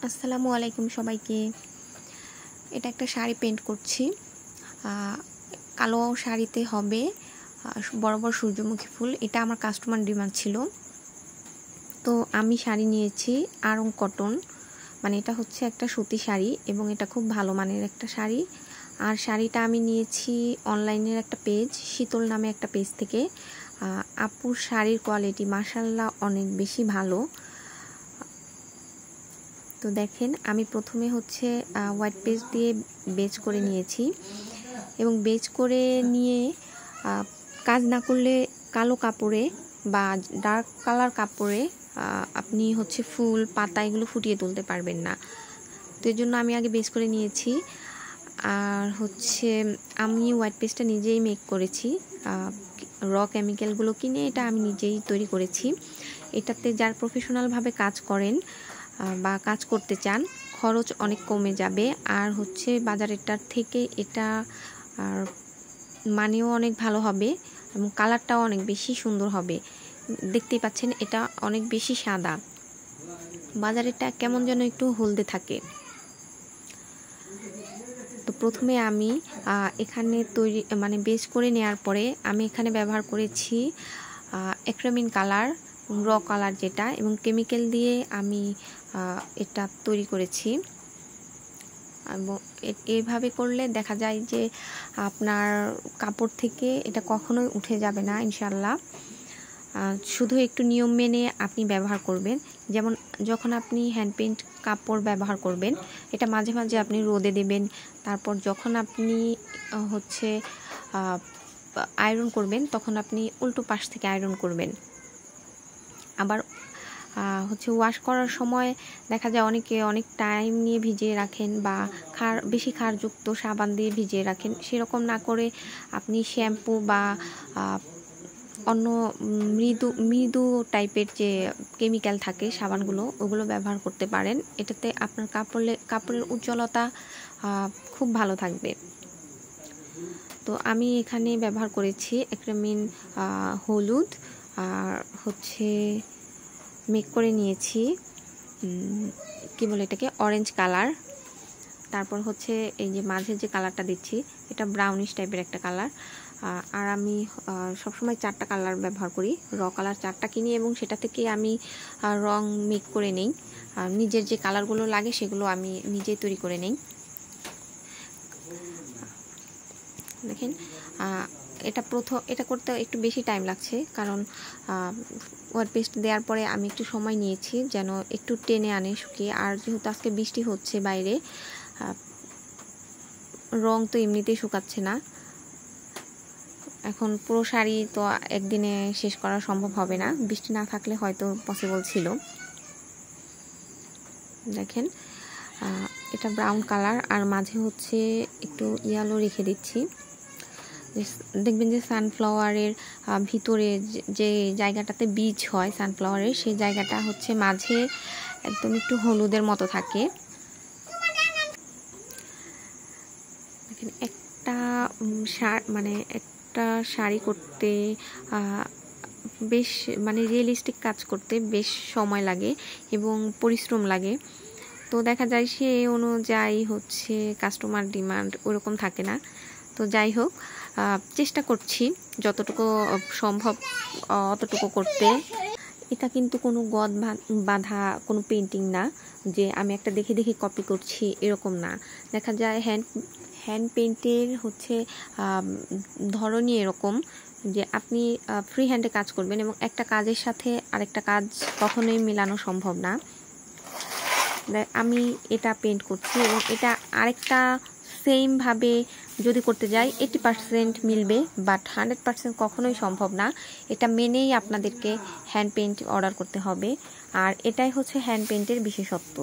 আসসালামু আলাইকুম সবাইকে। এটা একটা শাড়ি পেইন্ট করছি। কালো শাড়িতে হবে বড় বড় সূর্যমুখী ফুল। এটা আমার কাস্টমার ডিমান্ড ছিল, তো আমি শাড়ি নিয়েছি আড়ং কটন, মানে এটা হচ্ছে একটা সুতি শাড়ি এবং এটা খুব ভালো মানের একটা শাড়ি। আর শাড়িটা আমি নিয়েছি অনলাইনের একটা পেজ, শীতল নামে একটা পেজ থেকে। আপুর শাড়ির কোয়ালিটি মাশাআল্লাহ অনেক বেশি ভালো। তো দেখেন, আমি প্রথমে হচ্ছে হোয়াইট পেস্ট দিয়ে বেজ করে নিয়েছি এবং বেজ করে নিয়ে কাজ না করলে কালো কাপড়ে বা ডার্ক কালার কাপড়ে আপনি হচ্ছে ফুল পাতা এগুলো ফুটিয়ে তুলতে পারবেন না। তো এর জন্য আমি আগে বেজ করে নিয়েছি। আর হচ্ছে আমি হোয়াইট পেস্টটা নিজেই মেক করেছি, র কেমিক্যালগুলো কিনে এটা আমি নিজেই তৈরি করেছি। এটাতে যারা প্রফেশনালভাবে কাজ করেন বা কাজ করতে চান, খরচ অনেক কমে যাবে। আর হচ্ছে বাজারেরটার থেকে এটা আর মানেও অনেক ভালো হবে এবং কালারটাও অনেক বেশি সুন্দর হবে। দেখতেই পাচ্ছেন এটা অনেক বেশি সাদা, বাজারেরটা কেমন যেন একটু হলদে থাকে। তো প্রথমে আমি এখানে তৈরি মানে বেজ করে নেওয়ার পরে আমি এখানে ব্যবহার করেছি অ্যাক্রিলিক কালার, র কালার যেটা, এবং কেমিক্যাল দিয়ে আমি এটা তৈরি করেছি। এবং এইভাবে করলে দেখা যায় যে আপনার কাপড় থেকে এটা কখনোই উঠে যাবে না ইনশাল্লাহ। শুধু একটু নিয়ম মেনে আপনি ব্যবহার করবেন। যেমন যখন আপনি হ্যান্ড পেইন্ট কাপড় ব্যবহার করবেন, এটা মাঝে মাঝে আপনি রোদে দেবেন। তারপর যখন আপনি হচ্ছে আয়রন করবেন, তখন আপনি উল্টো পাশ থেকে আয়রন করবেন। আবার হচ্ছে ওয়াশ করার সময় দেখা যায় অনেকে অনেক টাইম নিয়ে ভিজিয়ে রাখেন বা বেশি ক্ষারযুক্ত সাবান দিয়ে ভিজিয়ে রাখেন। সেরকম না করে আপনি শ্যাম্পু বা অন্য মৃদু টাইপের যে কেমিক্যাল থাকে সাবানগুলো, ওগুলো ব্যবহার করতে পারেন। এটাতে আপনার কাপড়ের উজ্জ্বলতা খুব ভালো থাকবে। তো আমি এখানে ব্যবহার করেছি অ্যাক্রিলিক হলুদ, আর হচ্ছে মেক করে নিয়েছি কি বলে এটাকে, অরেঞ্জ কালার। তারপর হচ্ছে এই যে মাঝে যে কালারটা দিচ্ছি, এটা ব্রাউনিশ টাইপের একটা কালার। আর আমি সবসময় 4টা কালার ব্যবহার করি, র কালার 4টা কিনি এবং সেটা থেকে আমি রং মেক করে নেই। নিজের যে কালারগুলো লাগে সেগুলো আমি নিজেই তৈরি করে নেই। দেখেন, এটা করতে একটু বেশি টাইম লাগছে, কারণ হোয়াইট পেস্ট দেওয়ার পরে আমি একটু সময় নিয়েছি যেন একটু টেনে আনে শুকিয়ে। আর যেহেতু আজকে বৃষ্টি হচ্ছে বাইরে, রং তো এমনিতেই শুকাচ্ছে না। এখন পুরো শাড়ি তো একদিনে শেষ করা সম্ভব হবে না, বৃষ্টি না থাকলে হয়তো পসিবল ছিল। দেখেন, এটা ব্রাউন কালার আর মাঝে হচ্ছে একটু ইয়েলো রেখে দিচ্ছি। দেখবেন যে সানফ্লাওয়ারের ভিতরে যে জায়গাটাতে বীজ হয় সানফ্লাওয়ারের, সেই জায়গাটা হচ্ছে মাঝে একদম একটু হলুদের মতো থাকে। দেখেন, একটা শাড়ি করতে বেশ রিয়েলিস্টিক কাজ করতে বেশ সময় লাগে এবং পরিশ্রম লাগে। তো দেখা যায় সে অনুযায়ী হচ্ছে কাস্টমার ডিমান্ড ওরকম থাকে না। তো যাই হোক, চেষ্টা করছি যতটুকু সম্ভব অতটুকু করতে। এটা কিন্তু কোনো গদ বাঁধা কোনো পেন্টিং না যে আমি একটা দেখে দেখে কপি করছি, এরকম না। দেখা যায় হ্যান্ড পেইন্টের হচ্ছে ধরনই এরকম যে আপনি ফ্রি হ্যান্ডে কাজ করবেন এবং একটা কাজের সাথে আরেকটা কাজ কখনোই মেলানো সম্ভব না। আমি এটা পেইন্ট করছি এবং এটা আরেকটা সেমভাবে যদি করতে যাই 80% মিলবে, বাট 100% কখনোই সম্ভব না। এটা মেনেই আপনাদেরকে হ্যান্ড পেইন্ট অর্ডার করতে হবে। আর এটাই হচ্ছে হ্যান্ড পেইন্টের বিশেষত্ব।